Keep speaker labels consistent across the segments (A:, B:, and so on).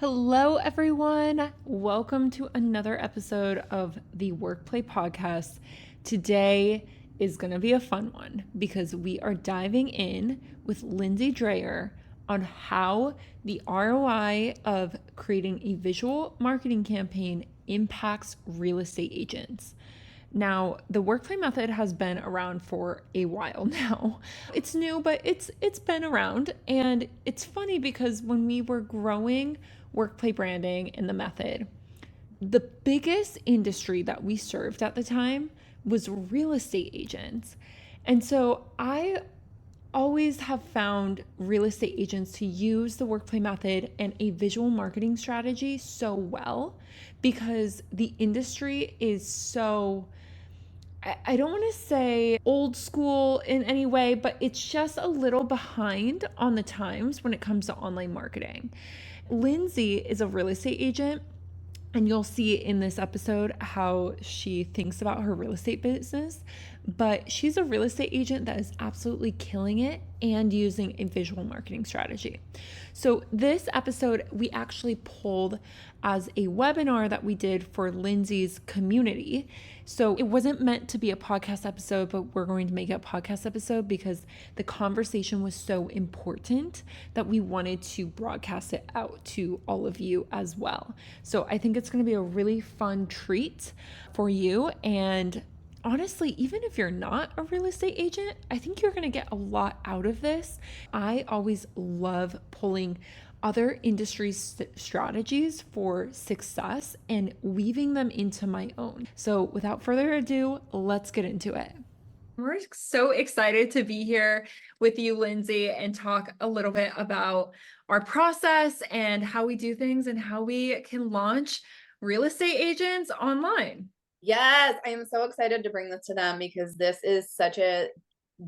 A: Hello, everyone. Welcome to another episode of the Workplay Podcast. Today is going to be a fun one because we are diving in with Lindsay Dreyer on how the ROI of creating a visual marketing campaign impacts real estate agents. Now, the workplay method has been around for a while now. It's new, but it's been around, and it's funny because when we were growing workplay branding and the method, the biggest industry that we served at the time was real estate agents. And so I always have found real estate agents to use the workplay method and a visual marketing strategy so well because the industry is so, I don't want to say old school in any way, but it's just a little behind on the times when it comes to online marketing. Lindsay is a real estate agent, and you'll see in this episode how she thinks about her real estate business. But she's a real estate agent that is absolutely killing it and using a visual marketing strategy. So this episode, we actually pulled as a webinar that we did for Lindsay's community. So it wasn't meant to be a podcast episode, but we're going to make it a podcast episode because the conversation was so important that we wanted to broadcast it out to all of you as well. So I think it's going to be a really fun treat for you. And honestly, even if you're not a real estate agent, I think you're going to get a lot out of this. I always love pulling other industry strategies for success and weaving them into my own. So without further ado, let's get into it. We're so excited to be here with you, Lindsay, and talk a little bit about our process and how we do things and how we can launch real estate agents online.
B: Yes, I am so excited to bring this to them because this is such a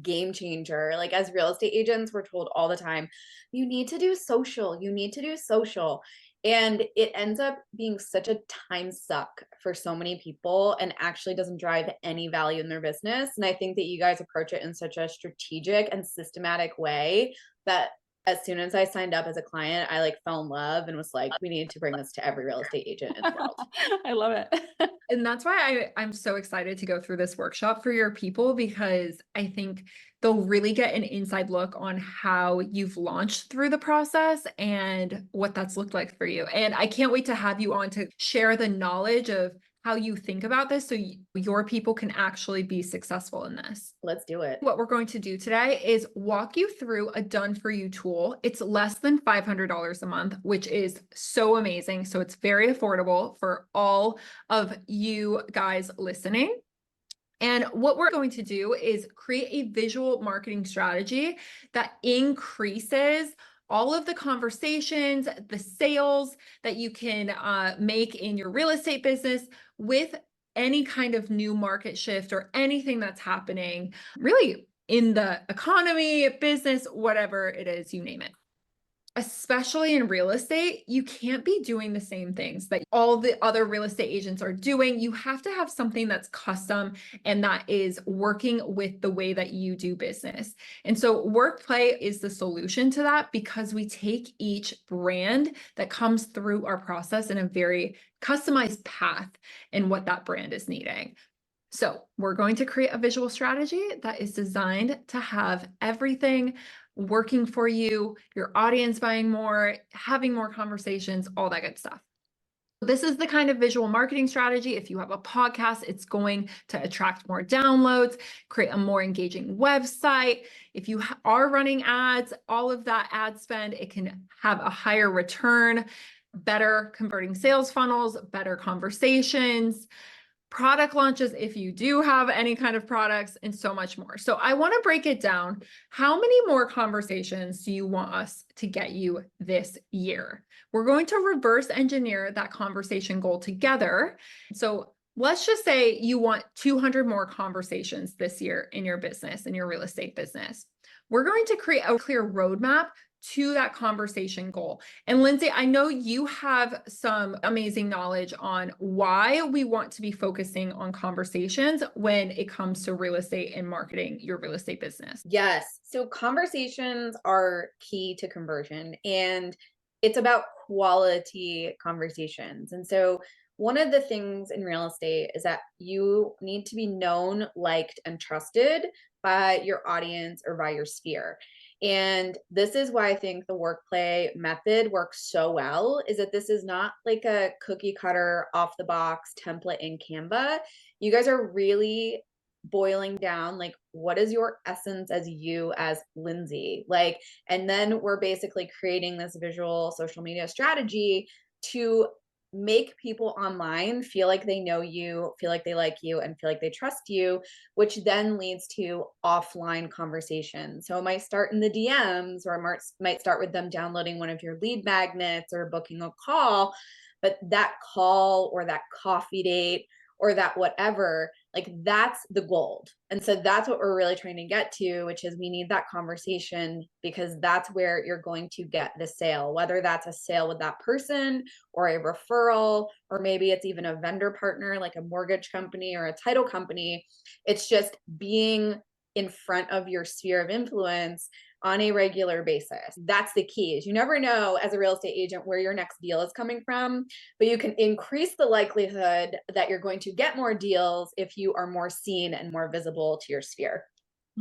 B: game changer. Like, as real estate agents, we're told all the time, you need to do social, you need to do social. And it ends up being such a time suck for so many people and actually doesn't drive any value in their business. And I think that you guys approach it in such a strategic and systematic way that as soon as I signed up as a client, I fell in love and was like, we need to bring this to every real estate agent in the world.
A: I love it. And that's why I'm so excited to go through this workshop for your people, because I think they'll really get an inside look on how you've launched through the process and what that's looked like for you. And I can't wait to have you on to share the knowledge of how you think about this so your people can actually be successful in this.
B: Let's do it.
A: What we're going to do today is walk you through a done for you tool. It's less than $500 a month, which is so amazing. So it's very affordable for all of you guys listening. And what we're going to do is create a visual marketing strategy that increases all of the conversations, the sales that you can make in your real estate business with any kind of new market shift or anything that's happening really in the economy, business, whatever it is, you name it. Especially in real estate, you can't be doing the same things that all the other real estate agents are doing. You have to have something that's custom and that is working with the way that you do business. And so Workplay is the solution to that because we take each brand that comes through our process in a very customized path and what that brand is needing. So we're going to create a visual strategy that is designed to have everything working for you, your audience buying more, having more conversations, all that good stuff. This is the kind of visual marketing strategy. If you have a podcast, it's going to attract more downloads, create a more engaging website. If you are running ads, all of that ad spend, it can have a higher return, better converting sales funnels, better conversations, product launches if you do have any kind of products, and so much more. So I want to break it down. How many more conversations do you want us to get you this year? We're going to reverse engineer that conversation goal together. So let's just say you want 200 more conversations this year in your business, in your real estate business. We're going to create a clear roadmap to that conversation goal. And Lindsay, I know you have some amazing knowledge on why we want to be focusing on conversations when it comes to real estate and marketing your real estate business.
B: Yes. So conversations are key to conversion. And it's about quality conversations. And so one of the things in real estate is that you need to be known, liked, and trusted by your audience or by your sphere. And this is why I think the work play method works so well, is that this is not like a cookie cutter off the box template in Canva. You guys are really boiling down like what is your essence as you as Lindsay, like, and then we're basically creating this visual social media strategy to make people online feel like they know you, feel like they like you, and feel like they trust you, which then leads to offline conversations. So it might start in the DMs, or it might start with them downloading one of your lead magnets or booking a call. But that call or that coffee date or that whatever, like that's the gold. And so that's what we're really trying to get to, which is we need that conversation, because that's where you're going to get the sale, whether that's a sale with that person or a referral, or maybe it's even a vendor partner like a mortgage company or a title company. It's just being in front of your sphere of influence on a regular basis. That's the key. Is you never know as a real estate agent where your next deal is coming from, but you can increase the likelihood that you're going to get more deals if you are more seen and more visible to your sphere.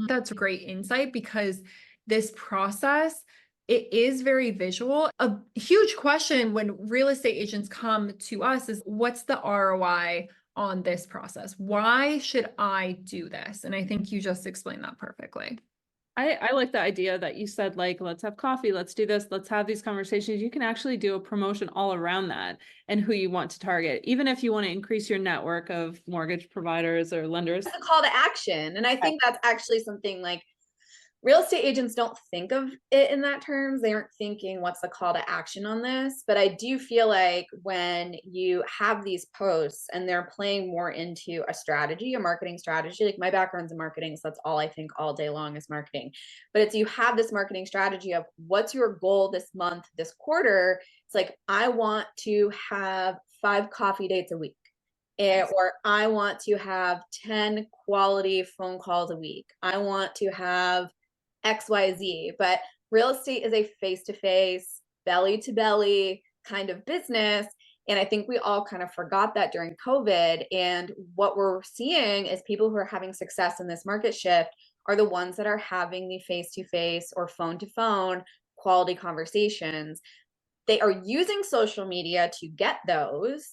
A: That's great insight, because this process, it is very visual. A huge question when real estate agents come to us is, what's the ROI on this process? Why should I do this? And I think you just explained that perfectly.
C: I like the idea that you said, like, let's have coffee, let's do this, let's have these conversations. You can actually do a promotion all around that and who you want to target, even if you want to increase your network of mortgage providers or lenders.
B: It's a call to action. And I think that's actually something like real estate agents don't think of it in that terms. They aren't thinking what's the call to action on this. But I do feel like when you have these posts and they're playing more into a strategy, a marketing strategy, like my background's in marketing, so that's all I think all day long is marketing. But it's you have this marketing strategy of what's your goal this month, this quarter. It's like, I want to have 5 coffee dates a week. Or I want to have 10 quality phone calls a week. I want to have XYZ, but real estate is a face-to-face, belly-to-belly kind of business. And I think we all kind of forgot that during COVID. And what we're seeing is people who are having success in this market shift are the ones that are having the face-to-face or phone-to-phone quality conversations. They are using social media to get those,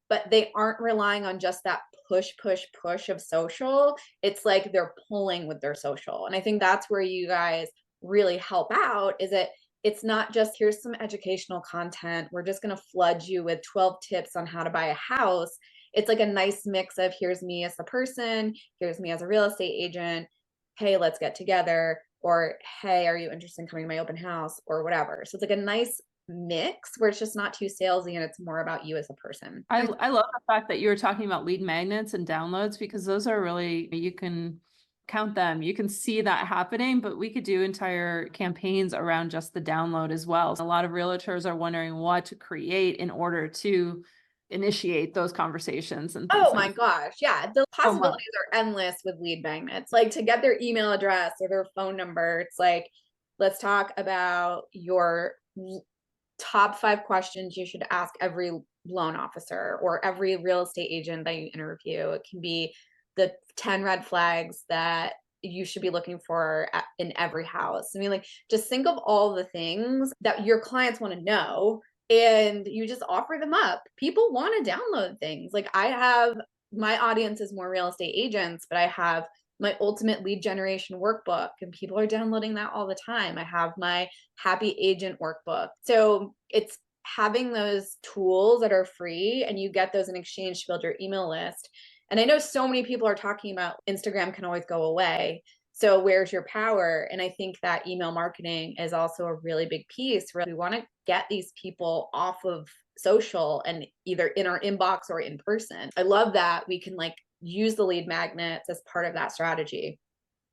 B: but they aren't relying on just that push of social. It's like they're pulling with their social. And I think that's where you guys really help out, is that it's not just here's some educational content, we're just going to flood you with 12 tips on how to buy a house. It's like a nice mix of here's me as a person, here's me as a real estate agent, hey, let's get together, or hey, are you interested in coming to my open house, or whatever. So it's like a nice mix where it's just not too salesy and it's more about you as a person.
C: I love the fact that you were talking about lead magnets and downloads, because those are really, you can count them, you can see that happening, but we could do entire campaigns around just the download as well. A lot of realtors are wondering what to create in order to initiate those conversations and things.
B: Oh my gosh. Yeah. The possibilities are endless with lead magnets. Like to get their email address or their phone number, it's like, let's talk about your top 5 questions you should ask every loan officer or every real estate agent that you interview. It can be the 10 red flags that you should be looking for in every house. I mean, like, just think of all the things that your clients want to know and you just offer them up. People want to download things. Like, I have my audience is more real estate agents, but I have my ultimate lead generation workbook and people are downloading that all the time. I have my happy agent workbook. So it's having those tools that are free and you get those in exchange to build your email list. And I know so many people are talking about Instagram can always go away. So where's your power? And I think that email marketing is also a really big piece where we want to get these people off of social and either in our inbox or in person. I love that we can like use the lead magnets as part of that strategy.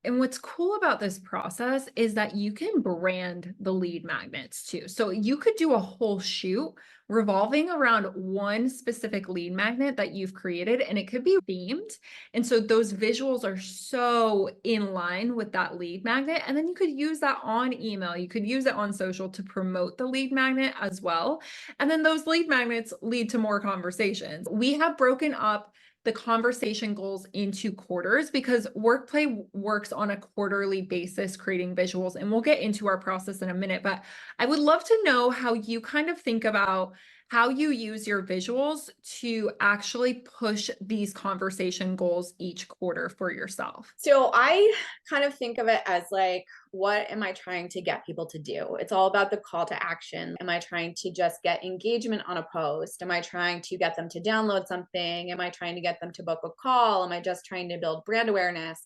A: And what's cool about this process is that you can brand the lead magnets too. So you could do a whole shoot revolving around one specific lead magnet that you've created, and it could be themed. And so those visuals are so in line with that lead magnet. And then you could use that on email. You could use it on social to promote the lead magnet as well. And then those lead magnets lead to more conversations. We have broken up the conversation goals into quarters because Workplay works on a quarterly basis creating visuals. And we'll get into our process in a minute, but I would love to know how you kind of think about how you use your visuals to actually push these conversation goals each quarter for yourself.
B: So I kind of think of it as like, what am I trying to get people to do? It's all about the call to action. Am I trying to just get engagement on a post? Am I trying to get them to download something? Am I trying to get them to book a call? Am I just trying to build brand awareness?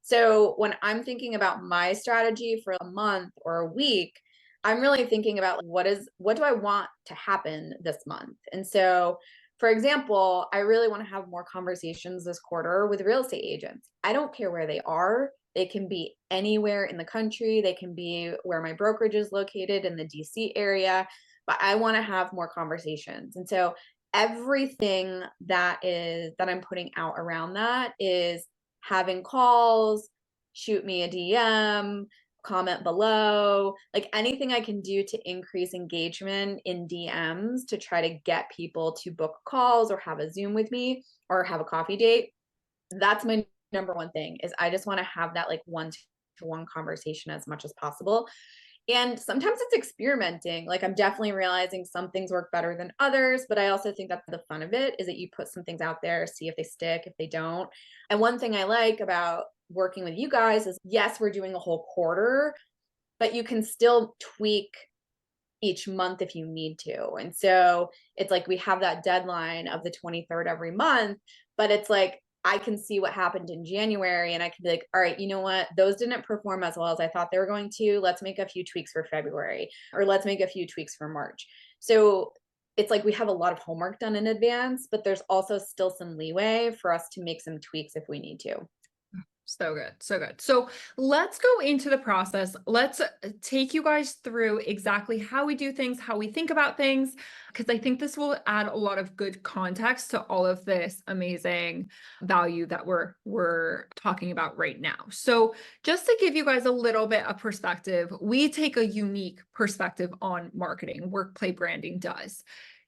B: So when I'm thinking about my strategy for a month or a week, I'm really thinking about what do I want to happen this month? And so, for example, I really want to have more conversations this quarter with real estate agents. I don't care where they are. They can be anywhere in the country. They can be where my brokerage is located in the DC area, but I want to have more conversations. And so everything that I'm putting out around that is having calls, shoot me a DM, comment below, like anything I can do to increase engagement in DMs to try to get people to book calls or have a Zoom with me or have a coffee date. That's my number one thing is I just want to have that like one-to-one conversation as much as possible. And sometimes it's experimenting. Like I'm definitely realizing some things work better than others, but I also think that's the fun of it is that you put some things out there, see if they stick, if they don't. And one thing I like about working with you guys is yes, we're doing a whole quarter, but you can still tweak each month if you need to. And so it's like we have that deadline of the 23rd every month, but it's like I can see what happened in January and I can be like, all right, you know what? Those didn't perform as well as I thought they were going to. Let's make a few tweaks for February or let's make a few tweaks for March. So it's like we have a lot of homework done in advance, but there's also still some leeway for us to make some tweaks if we need to.
A: So good. So good. So let's go into the process. Let's take you guys through exactly how we do things, how we think about things, because I think this will add a lot of good context to all of this amazing value that we're talking about right now. So just to give you guys a little bit of perspective, we take a unique perspective on marketing. Workplay branding does.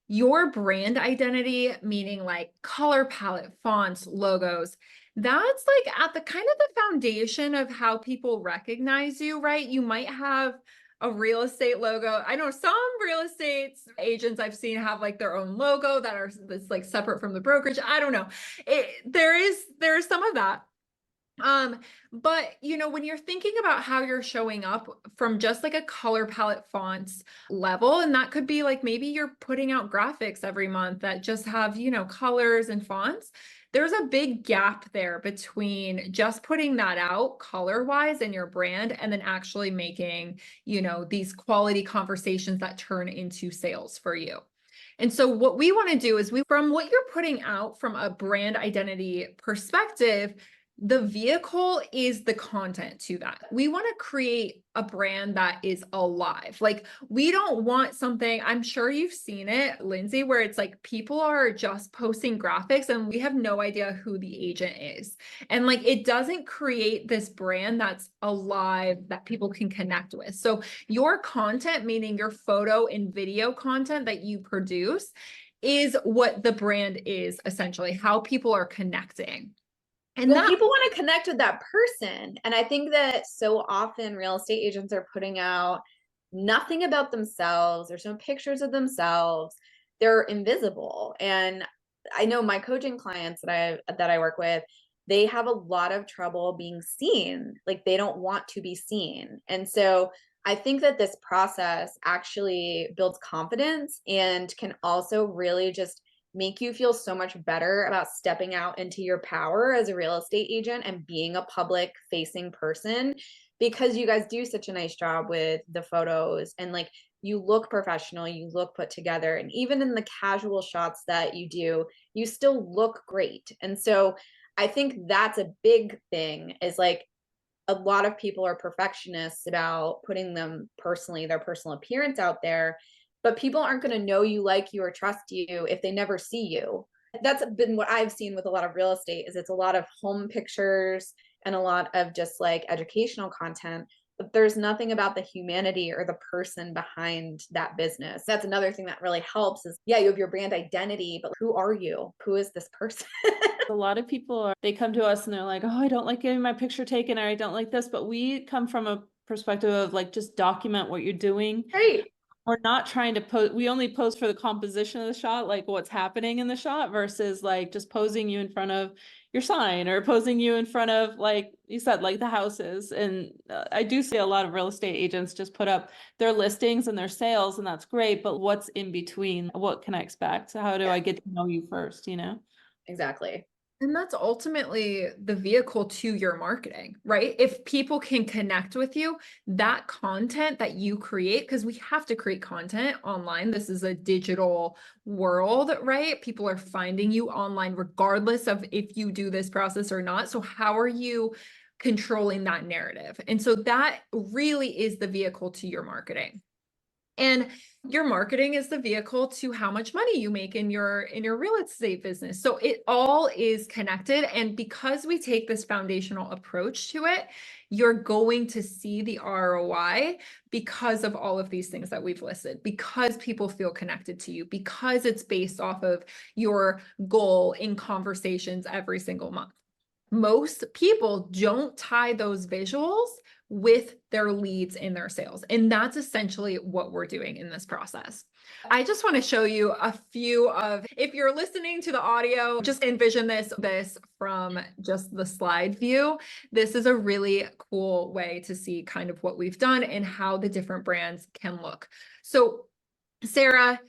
A: Your brand identity, meaning like color palette, fonts, logos, that's like at the kind of the foundation of how people recognize you, right? You might have a real estate logo. I know some real estate agents I've seen have like their own logo that's like separate from the brokerage. I don't know. There is some of that. But you know, when you're thinking about how you're showing up from just like a color palette fonts level, and that could be like maybe you're putting out graphics every month that just have, you know, colors and fonts. There's a big gap there between just putting that out color wise in your brand and then actually making, you know, these quality conversations that turn into sales for you. And so what we want to do is from what you're putting out from a brand identity perspective, the vehicle is the content to that. We want to create a brand that is alive. Like we don't want something, I'm sure you've seen it, Lindsay, where it's like people are just posting graphics and we have no idea who the agent is. And like it doesn't create this brand that's alive that people can connect with. So your content, meaning your photo and video content that you produce, is what the brand is essentially, how people are connecting. And
B: well, people want to connect with that person. And I think that so often real estate agents are putting out nothing about themselves. There's no pictures of themselves. They're invisible. And I know my coaching clients that I work with, they have a lot of trouble being seen. Like they don't want to be seen. And so I think that this process actually builds confidence and can also really just make you feel so much better about stepping out into your power as a real estate agent and being a public facing person because you guys do such a nice job with the photos and like you look professional, you look put together, and even in the casual shots that you do, you still look great. And so I think that's a big thing is like, a lot of people are perfectionists about putting their personal appearance out there, but people aren't going to know you, like you, or trust you if they never see you. That's been what I've seen with a lot of real estate is it's a lot of home pictures and a lot of just like educational content, but there's nothing about the humanity or the person behind that business. That's another thing that really helps is, yeah, you have your brand identity, but who are you? Who is this person?
C: A lot of people they come to us and they're like, oh, I don't like getting my picture taken, or I don't like this. But we come from a perspective of like, just document what you're doing.
B: Right.
C: We're not trying to post. We only post for the composition of the shot, like what's happening in the shot, versus like just posing you in front of your sign or posing you in front of, like you said, like the houses. And I do see a lot of real estate agents just put up their listings and their sales, and that's great. But what's in between? What can I expect? How do I get to know you first, you know?
B: Exactly.
A: And that's ultimately the vehicle to your marketing, right? If people can connect with you, that content that you create, because we have to create content online. This is a digital world, right? People are finding you online regardless of if you do this process or not. So how are you controlling that narrative? And so that really is the vehicle to your marketing. And your marketing is the vehicle to how much money you make in your real estate business. So it all is connected. And because we take this foundational approach to it, you're going to see the ROI because of all of these things that we've listed, because people feel connected to you, because it's based off of your goal in conversations every single month. Most people don't tie those visuals with their leads in their sales. And that's essentially what we're doing in this process. I just want to show you a few of, if you're listening to the audio, just envision this from just the slide view. This is a really cool way to see kind of what we've done and how the different brands can look. So Sarah,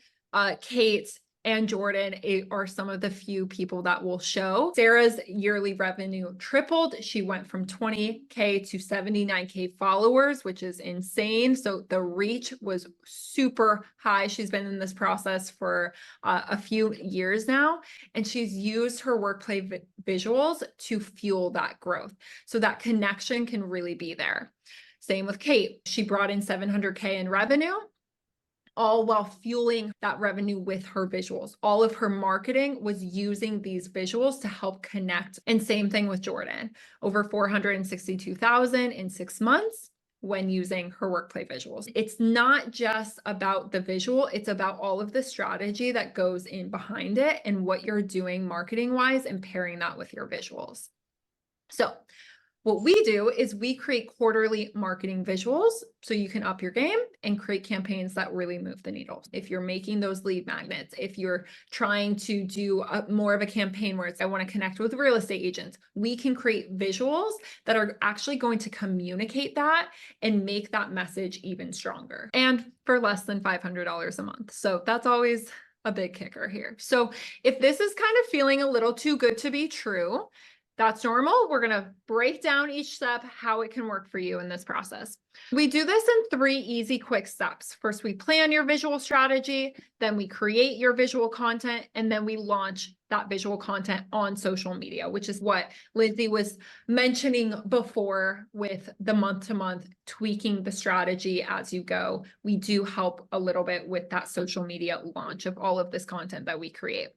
A: Kate, and Jordan are some of the few people that will show. Sarah's yearly revenue tripled. She went from 20K to 79K followers, which is insane. So the reach was super high. She's been in this process for a few years now, and she's used her workplace visuals to fuel that growth. So that connection can really be there. Same with Kate. She brought in 700K in revenue, all while fueling that revenue with her visuals. All of her marketing was using these visuals to help connect. And same thing with Jordan, over 462,000 in 6 months when using her workplace visuals. It's not just about the visual, it's about all of the strategy that goes in behind it and what you're doing marketing wise and pairing that with your visuals. So what we do is we create quarterly marketing visuals so you can up your game and create campaigns that really move the needle. If you're making those lead magnets, if you're trying to do more of a campaign where it's, I want to connect with real estate agents, we can create visuals that are actually going to communicate that and make that message even stronger, and for less than $500 a month. So that's always a big kicker here. So if this is kind of feeling a little too good to be true, that's normal. We're going to break down each step, how it can work for you in this process. We do this in 3 easy, quick steps. First, we plan your visual strategy, then we create your visual content, and then we launch that visual content on social media, which is what Lindsay was mentioning before with the month-to-month tweaking the strategy as you go. We do help a little bit with that social media launch of all of this content that we create.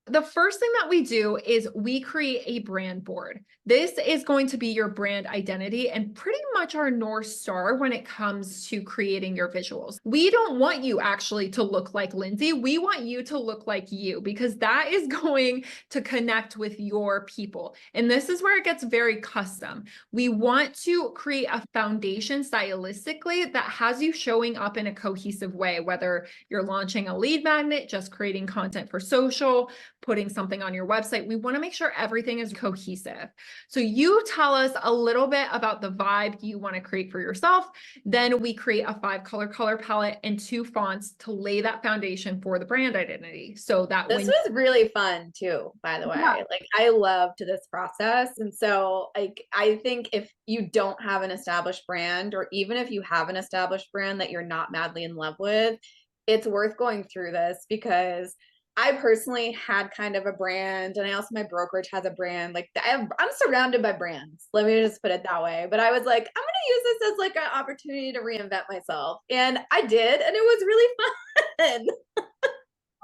A: The first thing that we do is we create a brand board. This is going to be your brand identity and pretty much our North Star when it comes to creating your visuals. We don't want you actually to look like Lindsay. We want you to look like you, because that is going to connect with your people. And this is where it gets very custom. We want to create a foundation stylistically that has you showing up in a cohesive way, whether you're launching a lead magnet, just creating content for social, putting something on your website. We want to make sure everything is cohesive. So you tell us a little bit about the vibe you want to create for yourself. Then we create a 5-color palette and 2 fonts to lay that foundation for the brand identity. So that
B: this was really fun too, by the way.
A: Yeah.
B: Like I loved this process. And so like I think if you don't have an established brand, or even if you have an established brand that you're not madly in love with, it's worth going through this, because I personally had kind of a brand, and I also, my brokerage has a brand. Like I'm surrounded by brands. Let me just put it that way. But I was like, I'm going to use this as like an opportunity to reinvent myself. And I did, and it was really fun.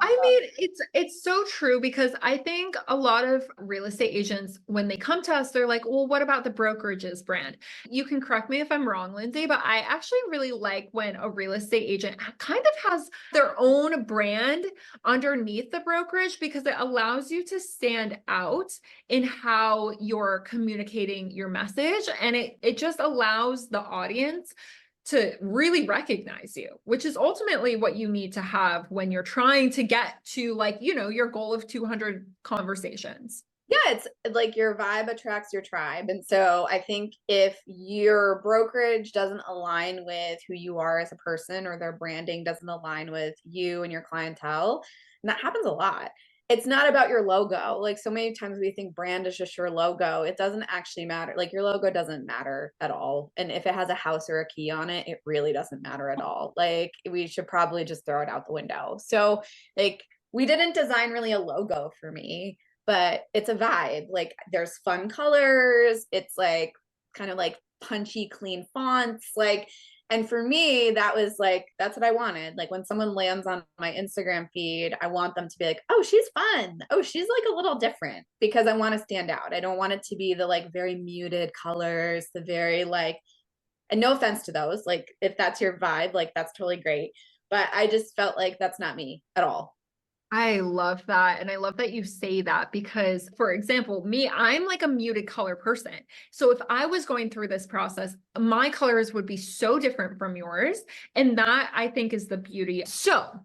A: I mean, it's so true because I think a lot of real estate agents, when they come to us, they're like, well, what about the brokerage's brand? You can correct me if I'm wrong, Lindsay, but I actually really like when a real estate agent kind of has their own brand underneath the brokerage, because it allows you to stand out in how you're communicating your message. And it just allows the audience to really recognize you, which is ultimately what you need to have when you're trying to get to, like, you know, your goal of 200 conversations.
B: Yeah, it's like your vibe attracts your tribe. And so I think if your brokerage doesn't align with who you are as a person, or their branding doesn't align with you and your clientele, and that happens a lot. It's not about your logo. Like, so many times we think brand is just your logo. It doesn't actually matter. Like, your logo doesn't matter at all. And if it has a house or a key on it, it really doesn't matter at all. Like, we should probably just throw it out the window. So like, we didn't design really a logo for me, but it's a vibe. Like, there's fun colors. It's like kind of like punchy, clean fonts. Like, and for me, that was like, that's what I wanted. Like, when someone lands on my Instagram feed, I want them to be like, oh, she's fun. Oh, she's like a little different, because I want to stand out. I don't want it to be the like very muted colors, the very like, and no offense to those, like, if that's your vibe, like, that's totally great. But I just felt like that's not me at all.
A: I love that. And I love that you say that because, for example, me, I'm like a muted color person. So if I was going through this process, my colors would be so different from yours. And that, I think, is the beauty. So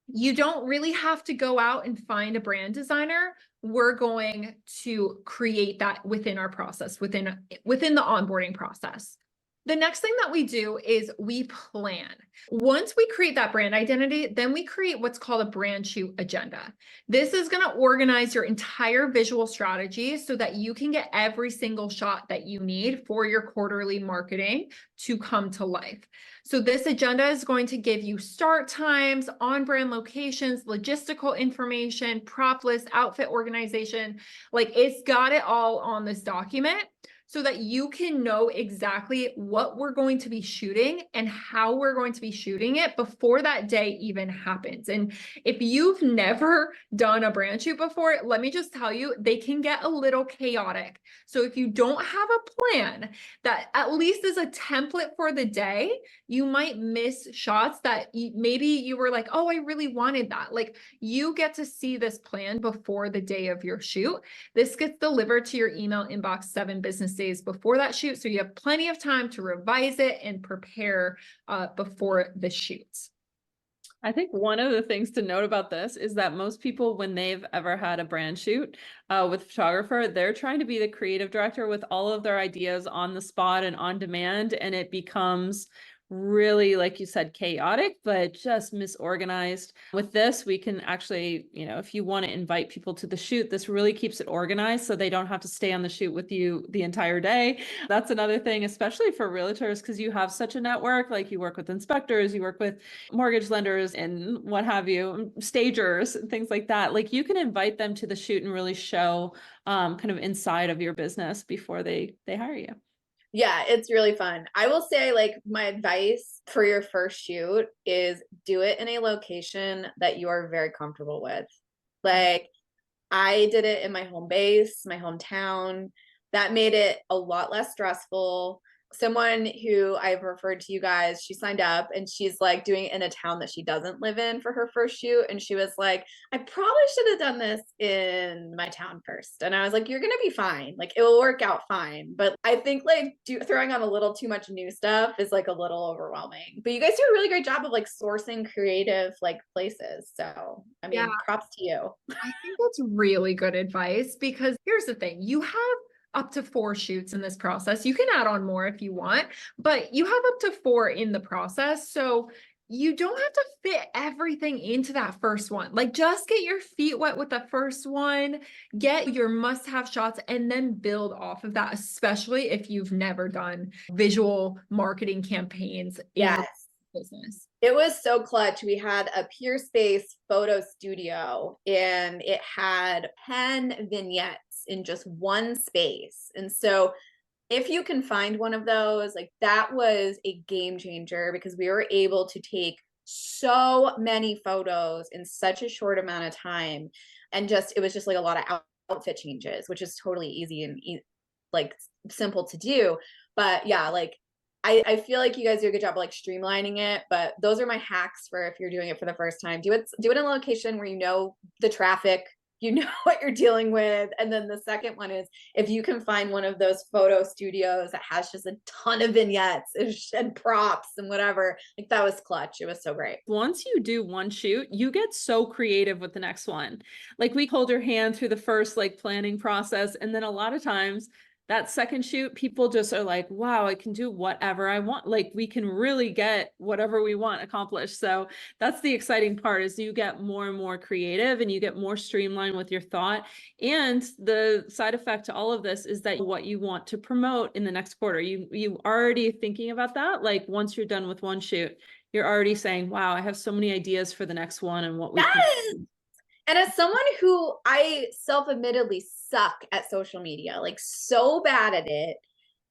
A: you don't really have to go out and find a brand designer. We're going to create that within our process, within the onboarding process. The next thing that we do is we plan. Once we create that brand identity, then we create what's called a brand shoot agenda. This is going to organize your entire visual strategy so that you can get every single shot that you need for your quarterly marketing to come to life. So this agenda is going to give you start times, on-brand locations, logistical information, prop list, outfit organization. Like, it's got it all on this document, so that you can know exactly what we're going to be shooting and how we're going to be shooting it before that day even happens. And if you've never done a brand shoot before, let me just tell you, they can get a little chaotic. So if you don't have a plan that at least is a template for the day, you might miss shots that maybe you were like, oh, I really wanted that. Like, you get to see this plan before the day of your shoot. This gets delivered to your email inbox 7 business days before that shoot. So you have plenty of time to revise it and prepare before the shoots.
C: I think one of the things to note about this is that most people, when they've ever had a brand shoot with a photographer, they're trying to be the creative director with all of their ideas on the spot and on demand. And it becomes really, like you said, chaotic, but just misorganized. With this, we can actually, you know, if you want to invite people to the shoot, this really keeps it organized so they don't have to stay on the shoot with you the entire day. That's another thing, especially for realtors, because you have such a network. Like, you work with inspectors, you work with mortgage lenders and what have you, stagers, and things like that. Like, you can invite them to the shoot and really show kind of inside of your business before they hire you.
B: Yeah, it's really fun. I will say, like, my advice for your first shoot is do it in a location that you are very comfortable with. Like, I did it in my home base, my hometown. That made it a lot less stressful. Someone who I've referred to you guys, she signed up and she's like doing it in a town that she doesn't live in for her first shoot. And she was like, I probably should have done this in my town first. And I was like, you're going to be fine. Like, it will work out fine. But I think like throwing on a little too much new stuff is like a little overwhelming. But you guys do a really great job of like sourcing creative like places. So, I mean, props to you.
A: I think that's really good advice, because here's the thing. You have up to 4 shoots in this process. You can add on more if you want, but you have up to 4 in the process. So you don't have to fit everything into that first one. Like, just get your feet wet with the first one, get your must-have shots, and then build off of that, especially if you've never done visual marketing campaigns in your business.
B: It was so clutch. We had a Pure Space photo studio and it had 10 vignettes in just one space. And so if you can find one of those, like that was a game changer because we were able to take so many photos in such a short amount of time. And just, it was just like a lot of outfit changes, which is totally easy and like simple to do. But yeah, like I feel like you guys do a good job of like streamlining it, but those are my hacks for if you're doing it for the first time. Do it in a location where you know the traffic, you know what you're dealing with. And then the second one is if you can find one of those photo studios that has just a ton of vignettes and props and whatever, like that was clutch. It was so great.
C: Once you do one shoot, you get so creative with the next one. Like we hold your hand through the first like planning process. And then a lot of times that second shoot, people just are like, wow, I can do whatever I want. Like we can really get whatever we want accomplished. So that's the exciting part is you get more and more creative and you get more streamlined with your thought. And the side effect to all of this is that what you want to promote in the next quarter, you already thinking about that. Like once you're done with one shoot, you're already saying, wow, I have so many ideas for the next one and what we can.
B: And as someone who I self-admittedly suck at social media, like so bad at it,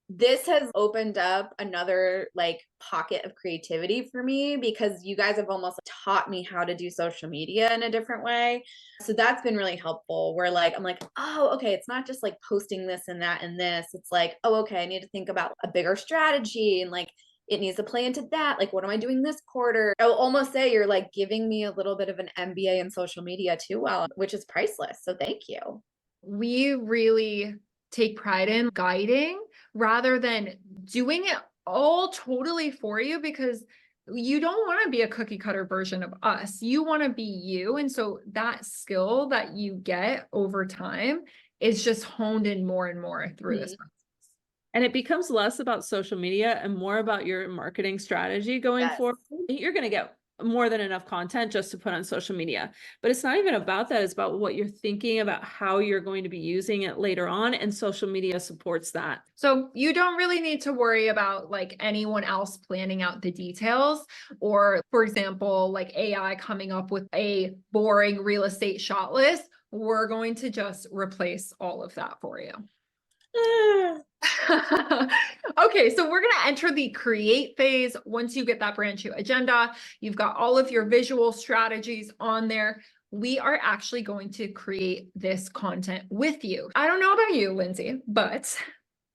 B: this has opened up another like pocket of creativity for me because you guys have almost taught me how to do social media in a different way. So that's been really helpful where like I'm like, oh, okay, it's not just like posting this and that and this. It's like, oh, okay, I need to think about a bigger strategy and like it needs to play into that. Like, what am I doing this quarter? I'll almost say you're like giving me a little bit of an MBA in social media too, well, which is priceless. So thank you.
A: We really take pride in guiding rather than doing it all totally for you because you don't want to be a cookie cutter version of us. You want to be you. And so that skill that you get over time is just honed in more and more through this process.
C: And it becomes less about social media and more about your marketing strategy going forward. You're going to get more than enough content just to put on social media, but it's not even about that. It's about what you're thinking about how you're going to be using it later on. And social media supports that.
A: So you don't really need to worry about like anyone else planning out the details or, for example, like AI coming up with a boring real estate shot list. We're going to just replace all of that for you. Okay, so we're going to enter the create phase. Once you get that brand new agenda, you've got all of your visual strategies on there. We are actually going to create this content with you. I don't know about you, Lindsay, but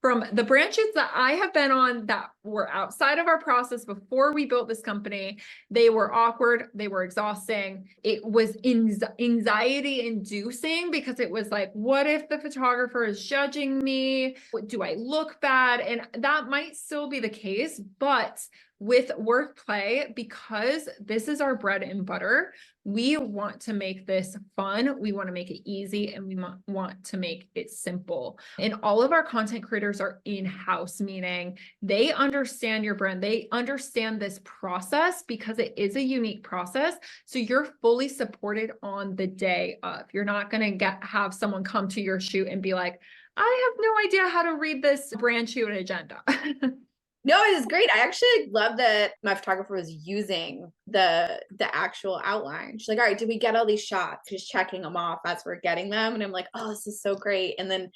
A: from the branches that I have been on that were outside of our process before we built this company, they were awkward, they were exhausting. It was anxiety inducing because it was like, what if the photographer is judging me? Do I look bad? And that might still be the case, but with work play, because this is our bread and butter, we want to make this fun. We want to make it easy and we want to make it simple. And all of our content creators are in-house, meaning they understand your brand. They understand this process because it is a unique process. So you're fully supported on the day of. You're not going to have someone come to your shoot and be like, I have no idea how to read this brand shoot agenda.
B: No, it was great. I actually love that my photographer was using the actual outline. She's like, all right, did we get all these shots? Just checking them off as we're getting them. And I'm like, oh, this is so great. And then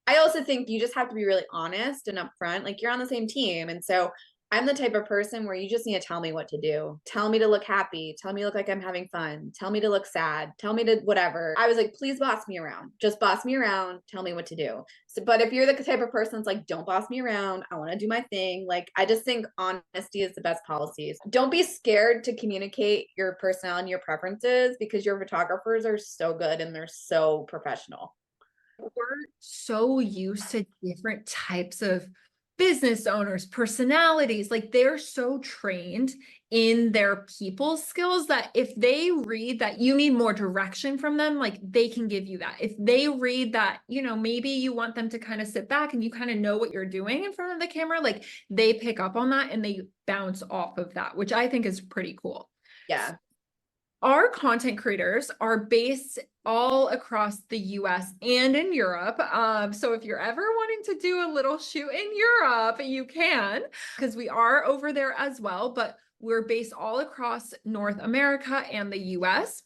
B: I also think you just have to be really honest and upfront. Like you're on the same team. And so I'm the type of person where you just need to tell me what to do. Tell me to look happy. Tell me to look like I'm having fun. Tell me to look sad. Tell me to whatever. I was like, please boss me around. Just boss me around. Tell me what to do. So, but if you're the type of person that's like, don't boss me around. I want to do my thing. Like, I just think honesty is the best policies. Don't be scared to communicate your personality and your preferences because your photographers are so good and they're so professional.
A: We're so used to different types of business owners, personalities, like they're so trained in their people skills that if they read that you need more direction from them, like they can give you that. If they read that, you know, maybe you want them to kind of sit back and you kind of know what you're doing in front of the camera, like they pick up on that and they bounce off of that, which I think is pretty cool.
B: Yeah.
A: Our content creators are based all across the US and in Europe. So if you're ever wanting to do a little shoot in Europe, you can, because we are over there as well. But We're based all across North America and the US.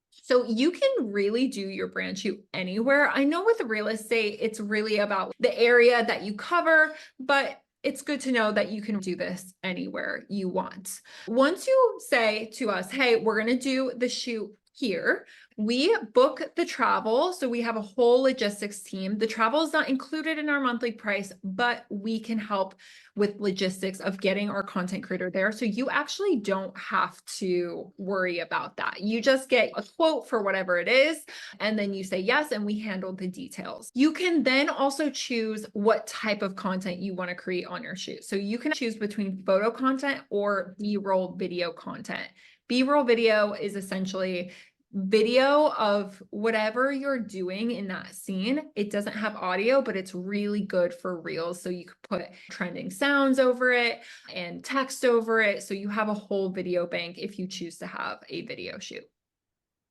A: So you can really do your brand shoot anywhere. I know with real estate, it's really about the area that you cover, but it's good to know that you can do this anywhere you want. Once you say to us, hey, we're going to do the shoot here, we book the travel. So we have a whole logistics team. The travel is not included in our monthly price, but we can help with logistics of getting our content creator there. So you actually don't have to worry about that. You just get a quote for whatever it is, and then you say yes, and we handle the details. You can then also choose what type of content you want to create on your shoot. So you can choose between photo content or B-roll video content. B-roll video is essentially video of whatever you're doing in that scene. It doesn't have audio, but it's really good for reels. So you could put trending sounds over it and text over it. So you have a whole video bank if you choose to have a video shoot.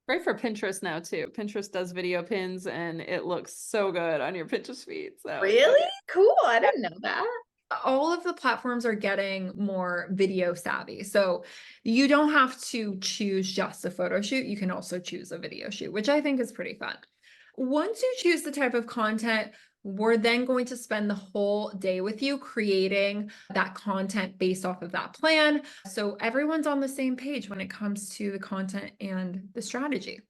C: Great for Pinterest now too. Pinterest does video pins and it looks so good on your Pinterest feed. So
B: Really? Cool. I didn't know that.
A: All of the platforms are getting more video savvy. So you don't have to choose just a photo shoot. You can also choose a video shoot, which I think is pretty fun. Once you choose the type of content, we're then going to spend the whole day with you creating that content based off of that plan. So everyone's on the same page when it comes to the content and the strategy.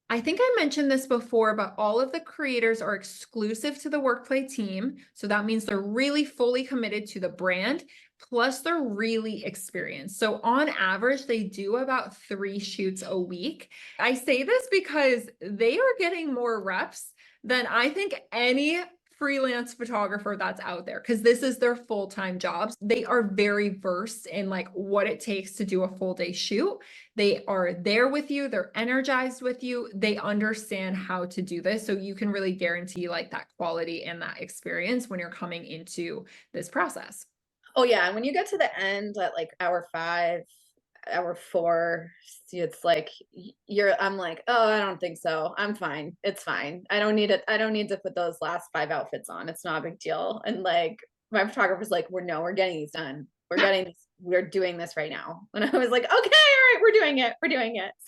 A: I think I mentioned this before, but all of the creators are exclusive to the Workplay team. So that means they're really fully committed to the brand, plus they're really experienced. So on average, they do about 3 shoots a week. I say this because they are getting more reps than I think any freelance photographer that's out there, because this is their full-time jobs. They are very versed in like what it takes to do a full day shoot. They are there with you, they're energized with you, they understand how to do this. So you can really guarantee like that quality and that experience when you're coming into this process.
B: Oh yeah, and when you get to the end at like hour 5, hour 4, it's like I'm like, oh, I don't think so. I'm fine. It's fine. I don't need it. I don't need to put those last 5 outfits on. It's not a big deal. And like my photographer's like, we're getting these done. We're doing this right now. And I was like, okay, all right, we're doing it.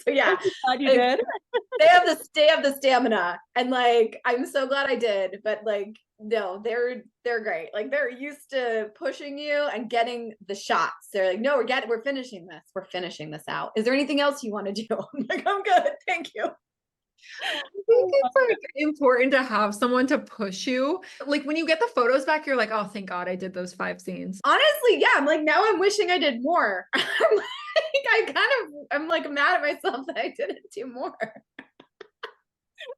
B: So yeah.
C: Glad you did.
B: They have the stamina. And like I'm so glad I did, but like no, they're great. Like they're used to pushing you and getting the shots. They're like, no, we're finishing this. We're finishing this out. Is there anything else you want to do? I'm like, I'm good. Thank you.
A: I think it's like important to have someone to push you. Like when you get the photos back, you're like, oh, thank God I did those 5 scenes.
B: Honestly, yeah. I'm like, now I'm wishing I did more. I'm like mad at myself that I didn't do more.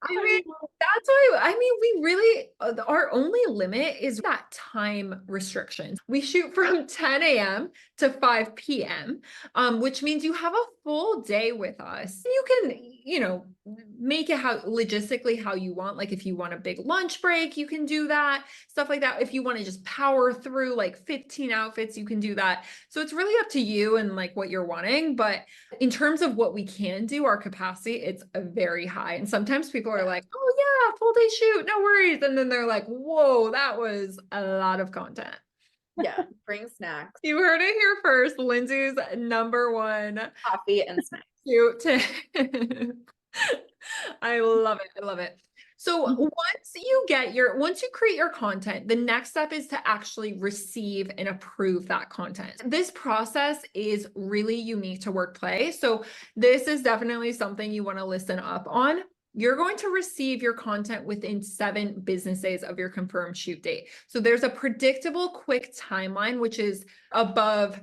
A: I mean, that's why, I mean, we really, our only limit is that time restriction. We shoot from 10 a.m. to 5 p.m., which means you have a full day with us. You can, make it logistically how you want. Like if you want a big lunch break, you can do that, stuff like that. If you want to just power through like 15 outfits, you can do that. So it's really up to you and like what you're wanting. But in terms of what we can do, our capacity, it's very high. And sometimes people are like, oh yeah, full day shoot, no worries. And then they're like, whoa, that was a lot of content.
B: Yeah, bring snacks.
A: You heard it here first. Lindsay's #1
B: coffee and snacks.
A: Shoot tip. I love it. I love it. So once you create your content, the next step is to actually receive and approve that content. This process is really unique to Workplay. So this is definitely something you want to listen up on. You're going to receive your content within 7 business days of your confirmed shoot date. So there's a predictable, quick timeline, which is above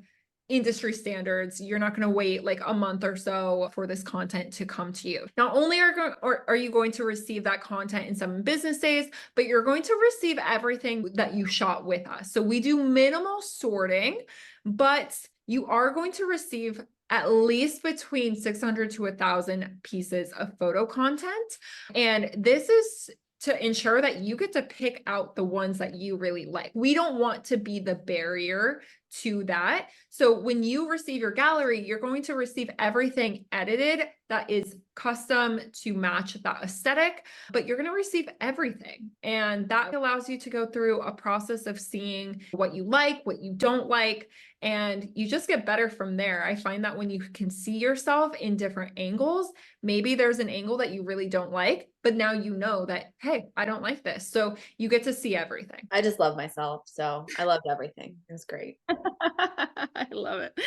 A: industry standards. You're not going to wait like a month or so for this content to come to you. Not only are you going to receive that content in 7 business days, but you're going to receive everything that you shot with us. So we do minimal sorting, but you are going to receive at least between 600 to 1,000 pieces of photo content. And this is to ensure that you get to pick out the ones that you really like. We don't want to be the barrier to that. So when you receive your gallery, you're going to receive everything edited that is custom to match that aesthetic, but you're going to receive everything. And that allows you to go through a process of seeing what you like, what you don't like, and you just get better from there. I find that when you can see yourself in different angles, maybe there's an angle that you really don't like, but now you know that, hey, I don't like this. So you get to see everything.
B: I just love myself. So I loved everything. It was great.
C: I love it.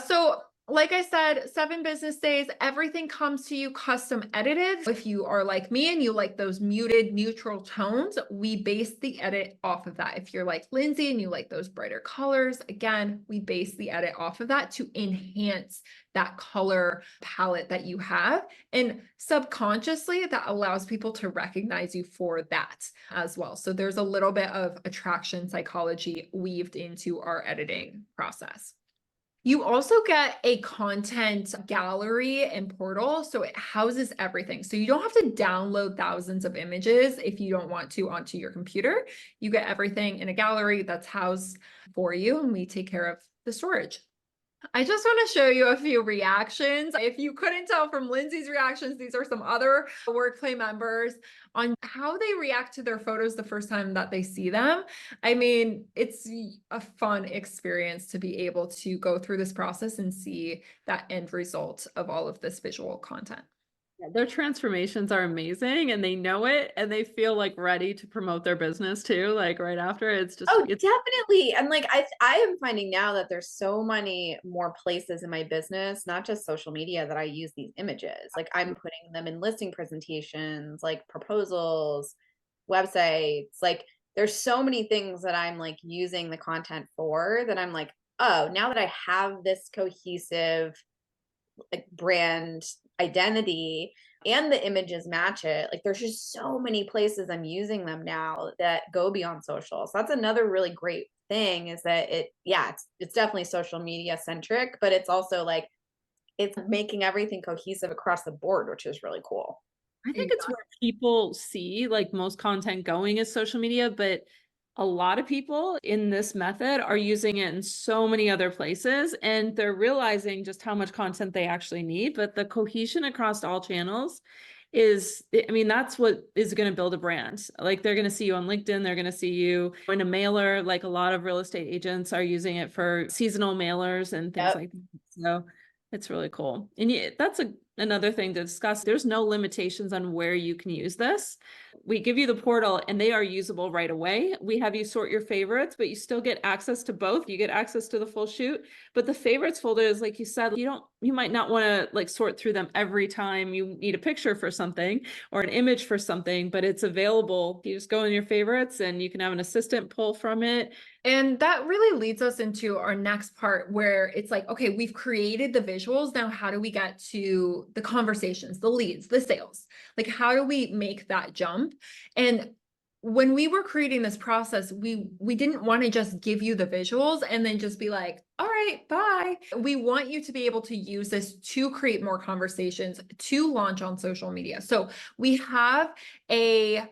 A: So like I said, 7 business days, everything comes to you custom edited. If you are like me and you like those muted neutral tones, we base the edit off of that. If you're like Lindsay and you like those brighter colors, again, we base the edit off of that to enhance that color palette that you have. And subconsciously, that allows people to recognize you for that as well. So there's a little bit of attraction psychology weaved into our editing process. You also get a content gallery and portal, so it houses everything. So you don't have to download thousands of images if you don't want to onto your computer. You get everything in a gallery that's housed for you, and we take care of the storage. I just want to show you a few reactions. If you couldn't tell from Lindsay's reactions, these are some other Workplay members on how they react to their photos the first time that they see them. I mean, it's a fun experience to be able to go through this process and see that end result of all of this visual content.
C: Yeah, their transformations are amazing and they know it and they feel like ready to promote their business too. Like right after it's just,
B: Oh,
C: it's
B: definitely. And like I am finding now that there's so many more places in my business, not just social media, that I use these images. Like I'm putting them in listing presentations, like proposals, websites. Like there's so many things that I'm like using the content for that I'm like, oh, now that I have this cohesive like brand identity and the images match it, like there's just so many places I'm using them now that go beyond social. So that's another really great thing, is that it's definitely social media centric, but it's also like it's making everything cohesive across the board, which is really cool.
C: I think it's where people see like most content going is social media, but a lot of people in this method are using it in so many other places and they're realizing just how much content they actually need. But the cohesion across all channels is, I mean, that's what is going to build a brand. Like they're going to see you on LinkedIn, they're going to see you in a mailer. Like a lot of real estate agents are using it for seasonal mailers and things like that. So it's really cool. And that's another thing to discuss. There's no limitations on where you can use this. We give you the portal and they are usable right away. We have you sort your favorites, but you still get access to both. You get access to the full shoot, but the favorites folder is, like you said, you might not want to like sort through them every time you need a picture for something or an image for something, but it's available. You just go in your favorites and you can have an assistant pull from it.
A: And that really leads us into our next part, where it's like, okay, we've created the visuals. Now, how do we get to the conversations, the leads, the sales? Like, how do we make that jump? And when we were creating this process, we didn't want to just give you the visuals and then just be like, all right, bye. We want you to be able to use this to create more conversations, to launch on social media. So we have a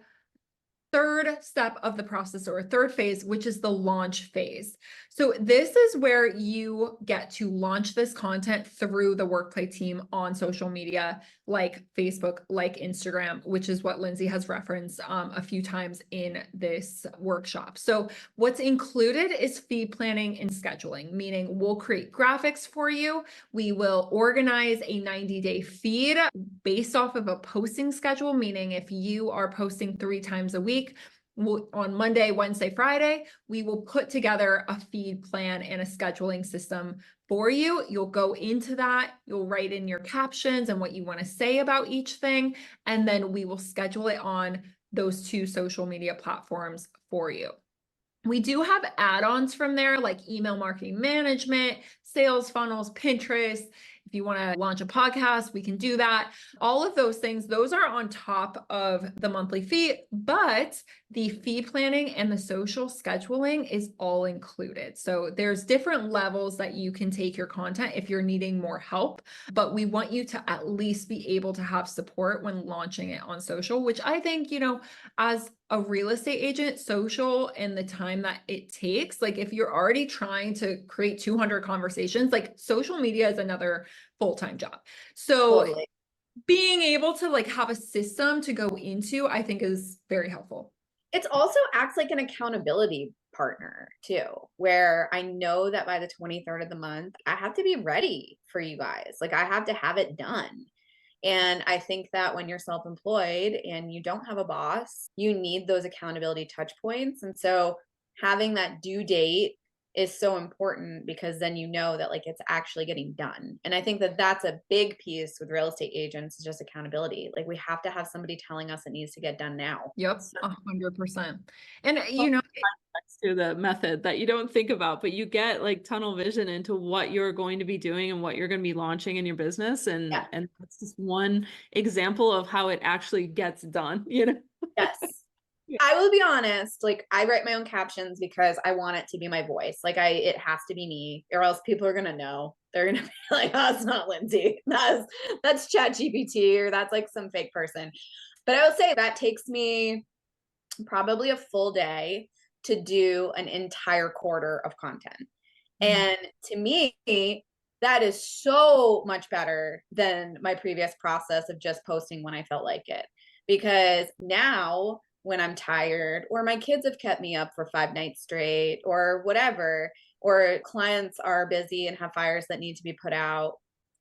A: third step of the process, or a third phase, which is the launch phase. So this is where you get to launch this content through the Workplay team on social media, like Facebook, like Instagram, which is what Lindsay has referenced a few times in this workshop. So what's included is feed planning and scheduling, meaning we'll create graphics for you. We will organize a 90-day feed based off of a posting schedule, meaning if you are posting 3 times a week, on Monday, Wednesday, Friday, we will put together a feed plan and a scheduling system for you. You'll go into that, you'll write in your captions and what you want to say about each thing, and then we will schedule it on those 2 social media platforms for you. We do have add-ons from there, like email marketing management, sales funnels, Pinterest, If you want to launch a podcast, we can do that. All of those things, those are on top of the monthly fee, but the fee planning and the social scheduling is all included. So there's different levels that you can take your content if you're needing more help, but we want you to at least be able to have support when launching it on social, which I think, as a real estate agent, social and the time that it takes, like if you're already trying to create 200 conversations, like social media is another full-time job. So
B: Totally.
A: being able to like have a system to go into, I think is very helpful.
B: It also acts like an accountability partner too, where I know that by the 23rd of the month, I have to be ready for you guys. Like I have to have it done. And I think that when you're self-employed and you don't have a boss, you need those accountability touch points. And so having that due date is so important because then you know that like it's actually getting done. And I think that that's a big piece with real estate agents is just accountability. Like we have to have somebody telling us it needs to get done now.
A: Yep, 100%. And
C: To the method that you don't think about, but you get like tunnel vision into what you're going to be doing and what you're going to be launching in your business. And that's just one example of how it actually gets done,
B: Yes.
C: Yeah.
B: I will be honest, like I write my own captions because I want it to be my voice. Like it has to be me or else people are going to know. They're going to be like, oh, it's not Lindsay. That's ChatGPT or that's like some fake person. But I will say that takes me probably a full day to do an entire quarter of content. And to me, that is so much better than my previous process of just posting when I felt like it. Because now when I'm tired, or my kids have kept me up for 5 nights straight, or whatever, or clients are busy and have fires that need to be put out,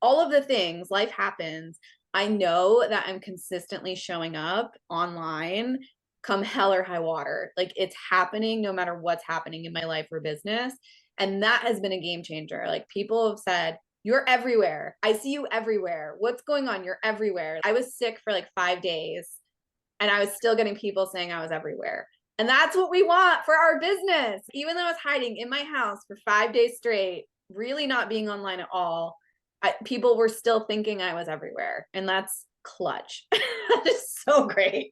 B: all of the things, life happens. I know that I'm consistently showing up online come hell or high water. Like it's happening no matter what's happening in my life or business. And that has been a game changer. Like people have said, you're everywhere. I see you everywhere. What's going on? You're everywhere. I was sick for like 5 days and I was still getting people saying I was everywhere. And that's what we want for our business. Even though I was hiding in my house for 5 days straight, really not being online at all, people were still thinking I was everywhere. And that's clutch. That is so great.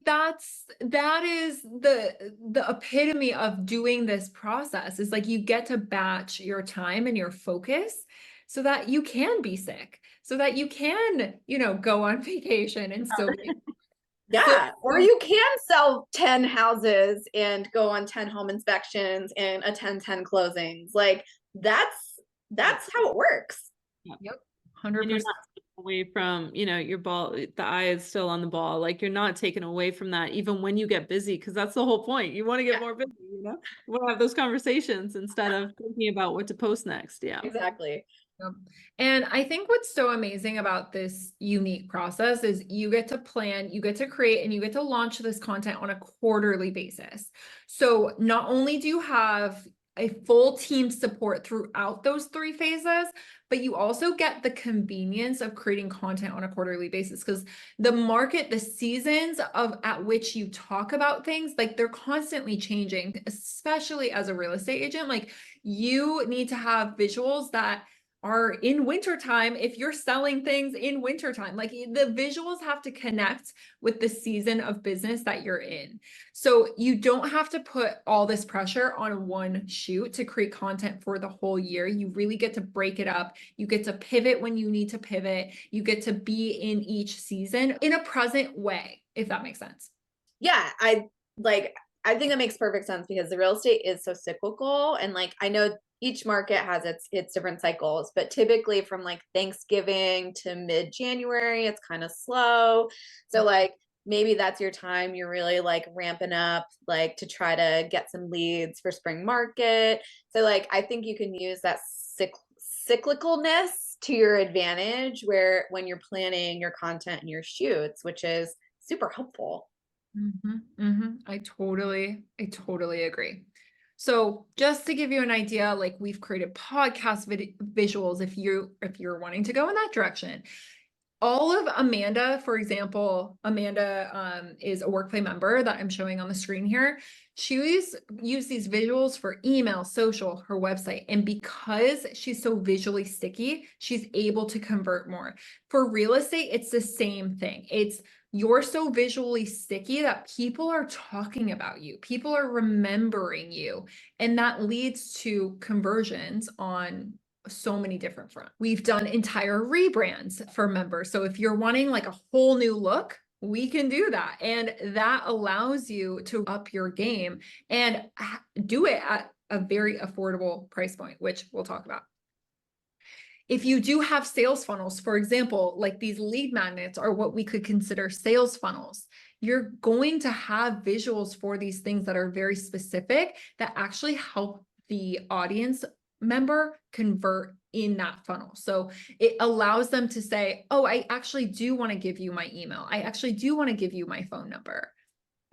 A: that is the epitome of doing this process is like you get to batch your time and your focus so that you can be sick, so that you can, go on vacation and still be
B: Yeah. Or you can sell 10 houses and go on 10 home inspections and attend 10 closings. Like that's how it works.
A: Yep.
C: And
A: 100%.
C: you're not taking away from, your ball, the eye is still on the ball. Like you're not taken away from that, even when you get busy, because that's the whole point. You want to get more busy, You want to have those conversations instead of thinking about what to post next. Yeah.
B: Exactly.
A: Yep. And I think what's so amazing about this unique process is you get to plan, you get to create, and you get to launch this content on a quarterly basis. So not only do you have a full team support throughout those 3 phases, but you also get the convenience of creating content on a quarterly basis because the market, the seasons of at which you talk about things, like they're constantly changing, especially as a real estate agent. Like you need to have visuals that are in wintertime if you're selling things in wintertime. Like the visuals have to connect with the season of business that you're in. So you don't have to put all this pressure on one shoot to create content for the whole year. You really get to break it up. You get to pivot when you need to pivot. You get to be in each season in a present way, if that makes sense.
B: Yeah, I think that makes perfect sense because the real estate is so cyclical and like I know each market has its different cycles, but typically from like Thanksgiving to mid-January, it's kind of slow. So like maybe that's your time you're really like ramping up like to try to get some leads for spring market. So like I think you can use that cyclicalness to your advantage where when you're planning your content and your shoots, which is super helpful.
A: I totally agree. So just to give you an idea, like we've created podcast visuals if you're wanting to go in that direction. all of Amanda, for example, Amanda is a WorkPlay member that I'm showing on the screen here. She used these visuals for email, social, her website. And because she's so visually sticky, she's able to convert more. For real estate, it's the same thing. You're so visually sticky that people are talking about you. People are remembering you. And that leads to conversions on so many different fronts. We've done entire rebrands for members. So if you're wanting like a whole new look, we can do that. And that allows you to up your game and do it at a very affordable price point, which we'll talk about. If you do have sales funnels, for example, like these lead magnets are what we could consider sales funnels. You're going to have visuals for these things that are very specific that actually help the audience member convert in that funnel. So it allows them to say, oh, I actually do want to give you my email. I actually do want to give you my phone number.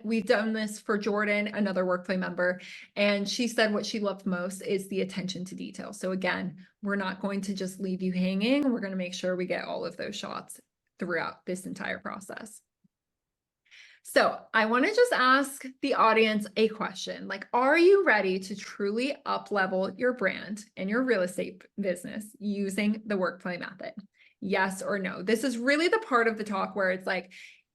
A: We've done this for Jordan, another WorkPlay member, and she said what she loved most is the attention to detail. So again, we're not going to just leave you hanging. We're going to make sure we get all of those shots throughout this entire process. So I want to just ask the audience a question. Like, are you ready to truly up-level your brand and your real estate business using the WorkPlay method? Yes or no? This is really the part of the talk where it's like,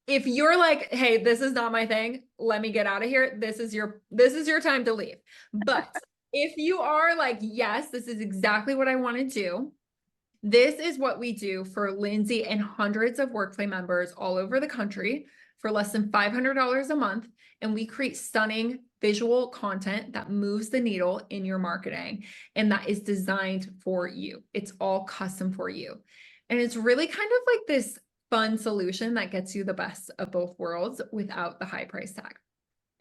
A: if you're like, hey, this is not my thing, let me get out of here. This is your time to leave. But if you are like, yes, this is exactly what I want to do. This is what we do for Lindsay and hundreds of WorkPlay members all over the country for less than $500 a month. And we create stunning visual content that moves the needle in your marketing. And that is designed for you. It's all custom for you. And it's really kind of like this fun solution that gets you the best of both worlds without the high price tag.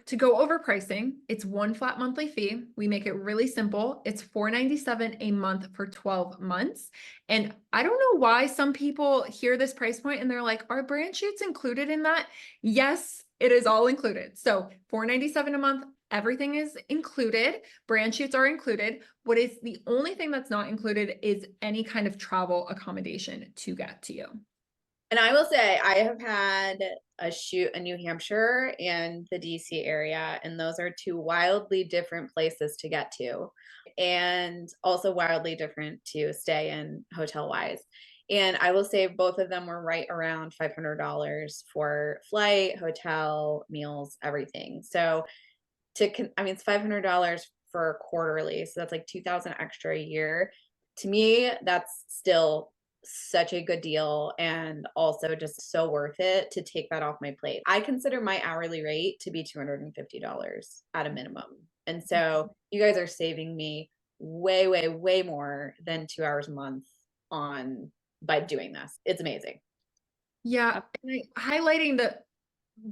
A: To go over pricing, it's one flat monthly fee. We make it really simple. It's $497 a month for 12 months. And I don't know why some people hear this price point and they're like, are brand shoots included in that? Yes, it is all included. So $497 a month, everything is included. Brand shoots are included. What is the only thing that's not included is any kind of travel accommodation to get to you.
B: And I will say, I have had a shoot in New Hampshire and the DC area, and those are two wildly different places to get to, and also wildly different to stay in hotel wise. And I will say both of them were right around $500 for flight, hotel, meals, everything. So I mean, it's $500 for quarterly, so that's like $2,000 extra a year. To me, that's still such a good deal, and also just so worth it to take that off my plate. I consider my hourly rate to be $250 at a minimum. And so you guys are saving me way, way, way more than 2 hours a month by doing this. It's amazing.
A: Yeah, highlighting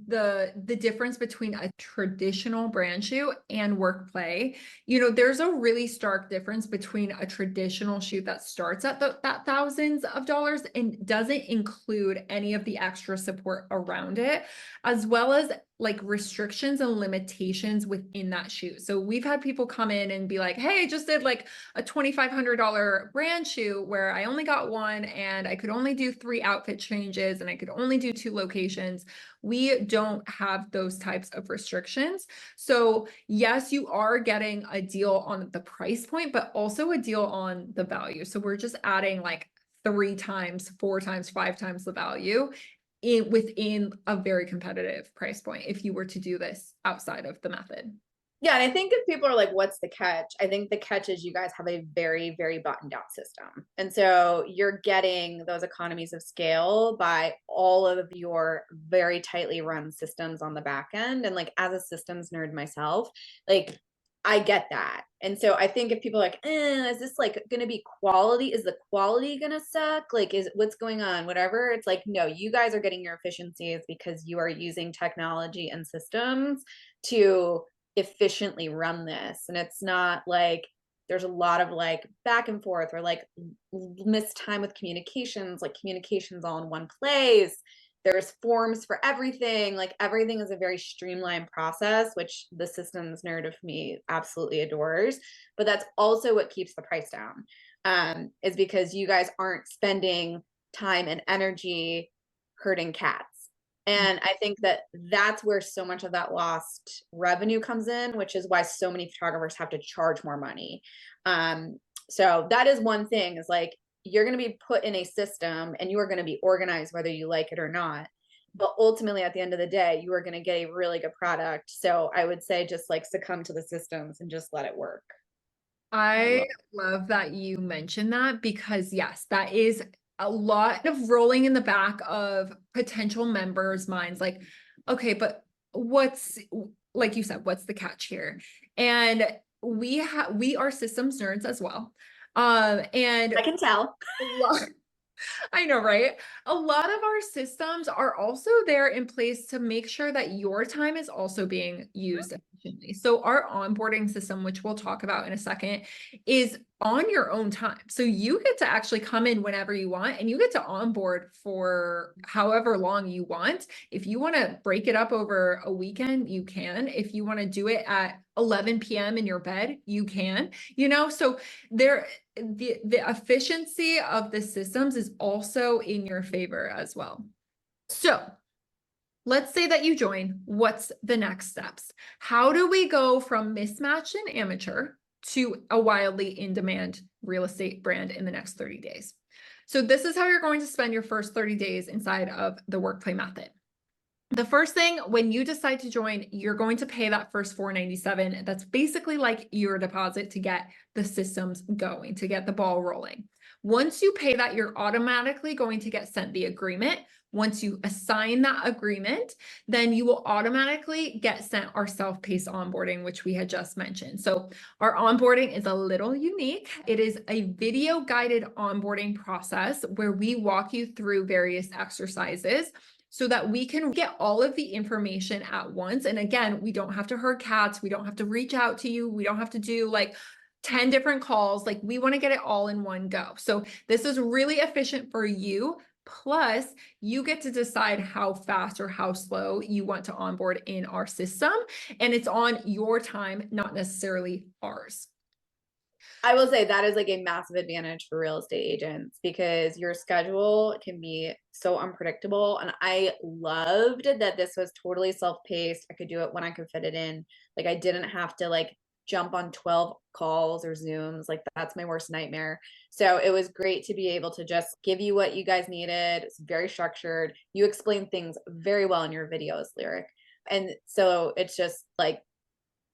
A: the difference between a traditional brand shoot and WorkPlay. There's a really stark difference between a traditional shoot that starts at that thousands of dollars and doesn't include any of the extra support around it, as well as like restrictions and limitations within that shoot. So we've had people come in and be like, hey, I just did like a $2,500 brand shoot where I only got one and I could only do 3 outfit changes and I could only do 2 locations. We don't have those types of restrictions. So yes, you are getting a deal on the price point, but also a deal on the value. So we're just adding like 3 times, 4 times, 5 times the value within a very competitive price point if you were to do this outside of the method.
B: Yeah, and I think if people are like, what's the catch? I think the catch is you guys have a very, very buttoned down system. And so you're getting those economies of scale by all of your very tightly run systems on the back end. And like, as a systems nerd myself, like, I get that. And so I think if people are like, is this like going to be quality? Is the quality going to suck? Like, is what's going on? Whatever. It's like, no, you guys are getting your efficiencies because you are using technology and systems to efficiently run this. And it's not like there's a lot of like back and forth or like missed time with communications, like communications all in one place. There's forms for everything. Like everything is a very streamlined process, which the systems nerd of me absolutely adores. But that's also what keeps the price down, is because you guys aren't spending time and energy herding cats. And I think that that's where so much of that lost revenue comes in, which is why so many photographers have to charge more money. So that is one thing, is like, you're going to be put in a system and you are going to be organized whether you like it or not. But ultimately, at the end of the day, you are going to get a really good product. So I would say just like succumb to the systems and just let it work.
A: I love that you mentioned that, because yes, that is a lot of rolling in the back of potential members' minds. Like, okay, but what's, like you said, what's the catch here? And we are systems nerds as well. And
B: I can tell.
A: a lot- I know, right? A lot of our systems are also there in place to make sure that your time is also being used efficiently. So our onboarding system, which we'll talk about in a second, is on your own time. So you get to actually come in whenever you want, and you get to onboard for however long you want. If you want to break it up over a weekend, you can. If you want to do it at 11 p.m. in your bed, you can, so there, the efficiency of the systems is also in your favor as well. So let's say that you join. What's the next steps? How do we go from mismatched and amateur to a wildly in-demand real estate brand in the next 30 days? So this is how you're going to spend your first 30 days inside of the workplay method. The first thing, when you decide to join, you're going to pay that first $497. That's basically like your deposit to get the systems going, to get the ball rolling. Once you pay that, you're automatically going to get sent the agreement. Once you assign that agreement, then you will automatically get sent our self-paced onboarding, which we had just mentioned. So our onboarding is a little unique. It is a video guided onboarding process where we walk you through various exercises so that we can get all of the information at once. And again, we don't have to herd cats. We don't have to reach out to you. We don't have to do like 10 different calls. Like, we want to get it all in one go. So this is really efficient for you. Plus, you get to decide how fast or how slow you want to onboard in our system. And it's on your time, not necessarily ours.
B: I will say that is like a massive advantage for real estate agents, because your schedule can be so unpredictable. And I loved that this was totally self-paced. I could do it when I could fit it in. Like, I didn't have to like jump on 12 calls or Zooms. Like, that's my worst nightmare. So it was great to be able to just give you what you guys needed. It's very structured. You explain things very well in your videos, Lyric. And so it's just like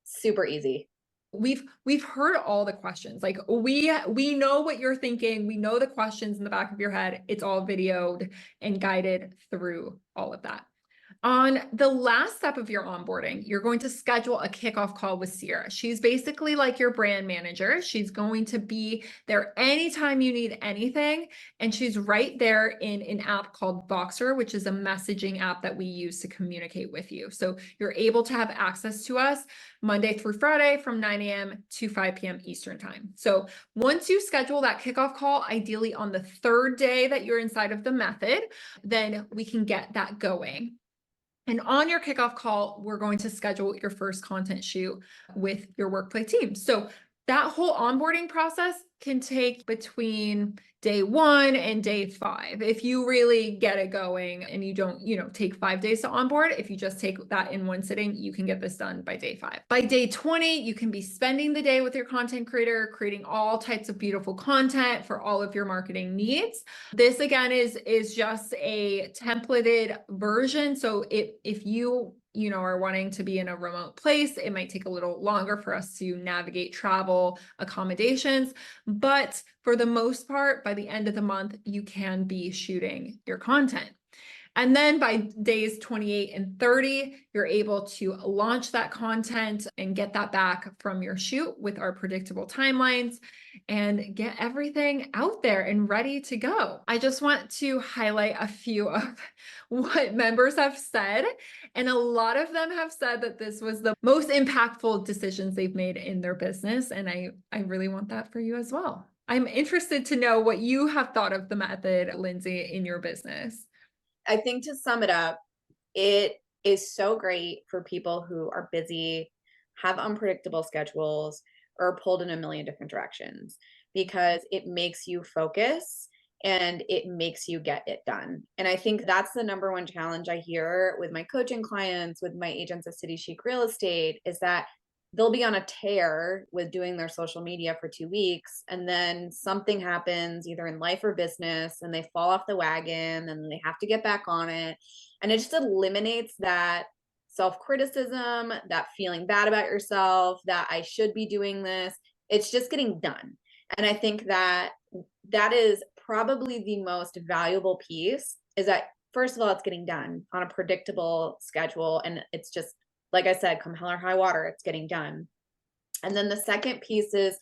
B: super easy.
A: We've heard all the questions. Like, we know what you're thinking. We know the questions in the back of your head. It's all videoed and guided through all of that. On the last step of your onboarding, you're going to schedule a kickoff call with Sierra. She's basically like your brand manager. She's going to be there anytime you need anything. And she's right there in an app called Boxer, which is a messaging app that we use to communicate with you. So you're able to have access to us Monday through Friday from 9 a.m. to 5 p.m. Eastern time. So once you schedule that kickoff call, ideally on the third day that you're inside of the method, then we can get that going. And on your kickoff call, we're going to schedule your first content shoot with your workplace team. So that whole onboarding process can take between day 1 and day 5. If you really get it going and you don't, take 5 days to onboard, if you just take that in one sitting, you can get this done by day 5. By day 20, you can be spending the day with your content creator, creating all types of beautiful content for all of your marketing needs. This again is just a templated version. So if you are wanting to be in a remote place, it might take a little longer for us to navigate travel accommodations. But for the most part, by the end of the month, you can be shooting your content. And then by days 28 and 30, you're able to launch that content and get that back from your shoot with our predictable timelines and get everything out there and ready to go. I just want to highlight a few of what members have said. And a lot of them have said that this was the most impactful decisions they've made in their business. And I really want that for you as well. I'm interested to know what you have thought of the method, Lindsay, in your business.
B: I think to sum it up, it is so great for people who are busy, have unpredictable schedules, or pulled in a million different directions, because it makes you focus and it makes you get it done. And I think that's the number one challenge I hear with my coaching clients, with my agents of City Chic Real Estate, is that they'll be on a tear with doing their social media for 2 weeks, and then something happens either in life or business and they fall off the wagon and they have to get back on it. And it just eliminates that self-criticism, that feeling bad about yourself, that I should be doing this. It's just getting done. And I think that that is probably the most valuable piece, is that first of all, it's getting done on a predictable schedule. And it's just, like I said, come hell or high water, it's getting done. And then the second piece is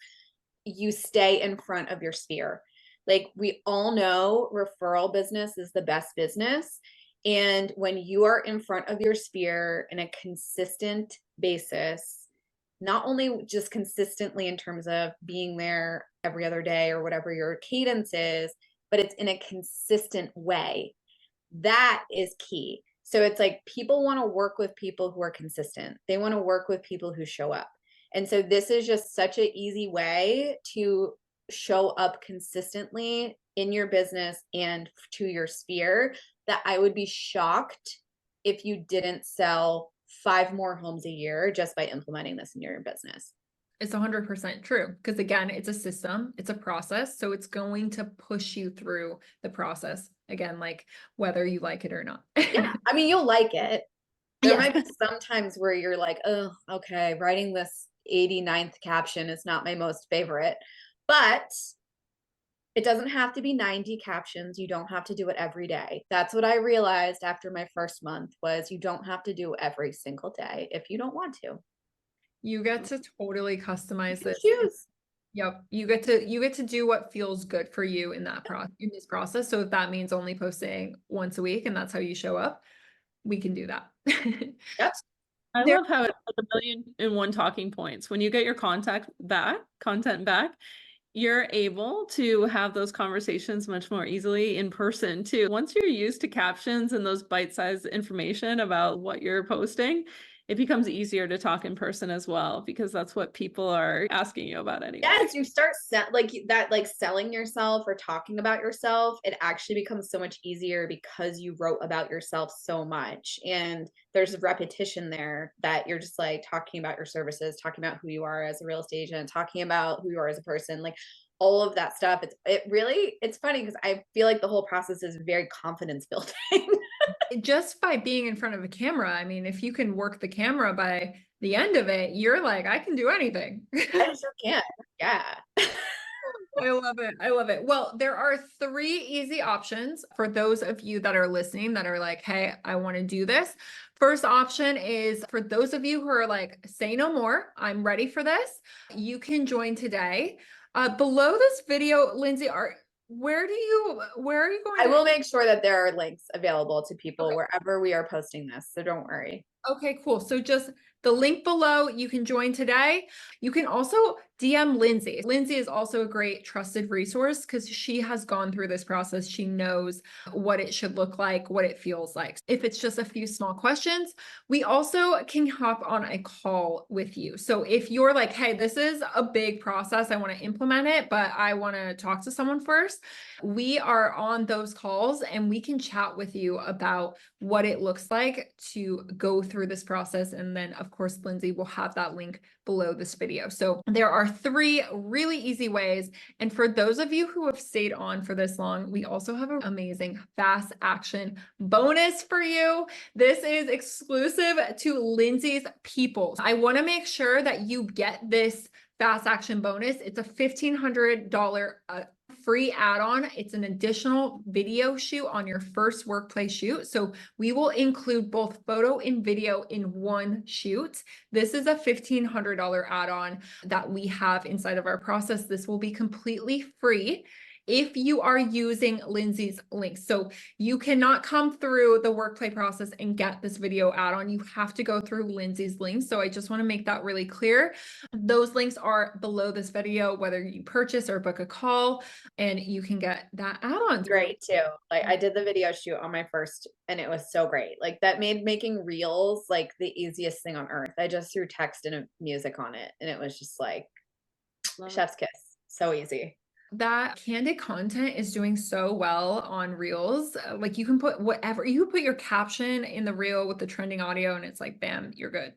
B: you stay in front of your sphere. Like we all know referral business is the best business. And when you are in front of your sphere in a consistent basis, not only just consistently in terms of being there every other day or whatever your cadence is, but it's in a consistent way. That is key. So it's like people want to work with people who are consistent. They want to work with people who show up. And so this is just such an easy way to show up consistently in your business and to your sphere, that I would be shocked if you didn't sell 5 more homes a year just by implementing this in your business.
A: It's 100% true. Because again, it's a system, it's a process. So it's going to push you through the process. Again, like whether you like it or not.
B: Yeah. I mean, you'll like it. There
A: Yeah.
B: might be some times where you're like, oh, okay, writing this 89th caption is not my most favorite, but it doesn't have to be 90 captions. You don't have to do it every day. That's what I realized after my first month, was you don't have to do every single day if you don't want to.
A: You get to totally customize this.
B: Choose.
A: Yep. You get to do what feels good for you in that in this process. So if that means only posting once a week and that's how you show up, we can do that.
B: Yep.
C: I love how it's like 1,000,001 talking points. When you get your content back, you're able to have those conversations much more easily in person too. Once you're used to captions and those bite-sized information about what you're posting, it becomes easier to talk in person as well, because that's what people are asking you about anyway.
B: Yes, you start like that, like selling yourself or talking about yourself. It actually becomes so much easier because you wrote about yourself so much. And there's a repetition there that you're just like talking about your services, talking about who you are as a real estate agent, talking about who you are as a person, like all of that stuff. It's funny because I feel like the whole process is very confidence building.
A: Just by being in front of a camera. I mean, if you can work the camera by the end of it, you're like, I can do anything.
B: I sure can. Yeah.
A: I love it. I love it. Well, there are 3 easy options for those of you that are listening that are like, hey, I want to do this. First option is for those of you who are like, say no more, I'm ready for this. You can join today. Below this video, Lindsay, where are you going?
B: I will make sure that there are links available to people
A: Okay.
B: wherever we are posting this. So don't worry.
A: Okay, cool. So just the link below, you can join today. You can also DM Lindsay. Lindsay is also a great trusted resource because she has gone through this process. She knows what it should look like, what it feels like. If it's just a few small questions, we also can hop on a call with you. So if you're like, hey, this is a big process, I want to implement it, but I want to talk to someone first, we are on those calls and we can chat with you about what it looks like to go through this process. And then of course, Lindsay will have that link below this video. So there are 3 really easy ways. And for those of you who have stayed on for this long, we also have an amazing fast action bonus for you. This is exclusive to Lindsay's people. I want to make sure that you get this fast action bonus. It's a $1,500 free add-on. It's an additional video shoot on your first workplace shoot. So we will include both photo and video in one shoot. This is a $1,500 add-on that we have inside of our process. This will be completely free if you are using Lindsay's links. So you cannot come through the workplay process and get this video add-on. You have to go through Lindsay's links. So I just want to make that really clear. Those links are below this video, whether you purchase or book a call, and you can get that add-on.
B: Great too. Like I did the video shoot on my first and it was so great. Like that made making reels like the easiest thing on earth. I just threw text and music on it and it was just like chef's kiss. So easy.
A: that candid content is doing so well on Reels. Like you can put whatever, you can put your caption in the reel with the trending audio and it's like, bam, you're good.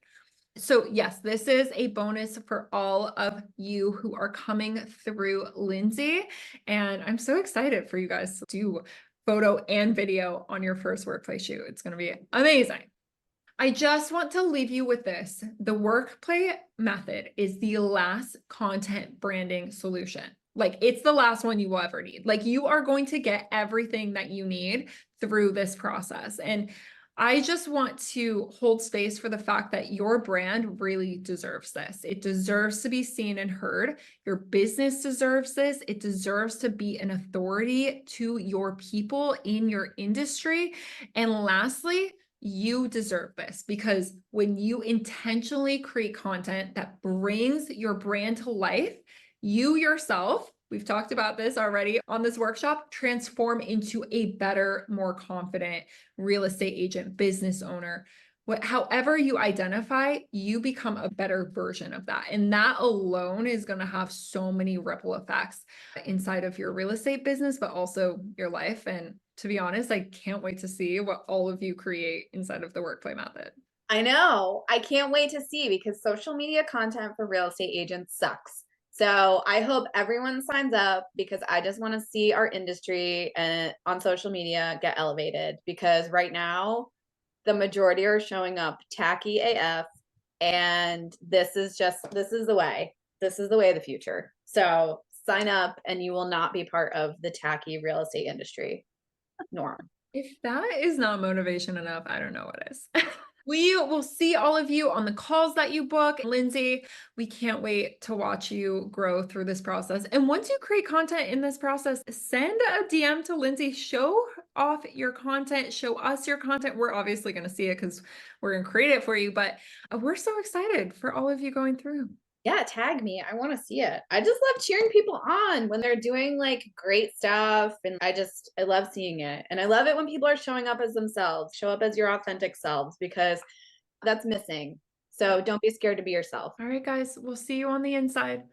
A: So yes, this is a bonus for all of you who are coming through Lindsay. And I'm so excited for you guys to do photo and video on your first workplace shoot. It's going to be amazing. I just want to leave you with this. The workplay method is the last content branding solution. Like it's the last one you will ever need. Like you are going to get everything that you need through this process. And I just want to hold space for the fact that your brand really deserves this. It deserves to be seen and heard. Your business deserves this. It deserves to be an authority to your people in your industry. And lastly, you deserve this because when you intentionally create content that brings your brand to life, you yourself, we've talked about this already on this workshop, transform into a better, more confident real estate agent, business owner. However you identify, you become a better version of that. And that alone is going to have so many ripple effects inside of your real estate business, but also your life. And to be honest, I can't wait to see what all of you create inside of the workplay method.
B: I know. I can't wait to see because social media content for real estate agents sucks. So I hope everyone signs up because I just want to see our industry and on social media get elevated because right now the majority are showing up tacky AF and this is the way. This is the way of the future. So sign up and you will not be part of the tacky real estate industry norm.
A: If that is not motivation enough, I don't know what is. We will see all of you on the calls that you book. Lindsay, we can't wait to watch you grow through this process. And once you create content in this process, send a DM to Lindsay, show off your content, show us your content. We're obviously going to see it because we're going to create it for you, but we're so excited for all of you going through.
B: Yeah, tag me. I want to see it. I just love cheering people on when they're doing like great stuff. And I love seeing it. And I love it when people are showing up as themselves, show up as your authentic selves because that's missing. So don't be scared to be yourself.
A: All right, guys, we'll see you on the inside.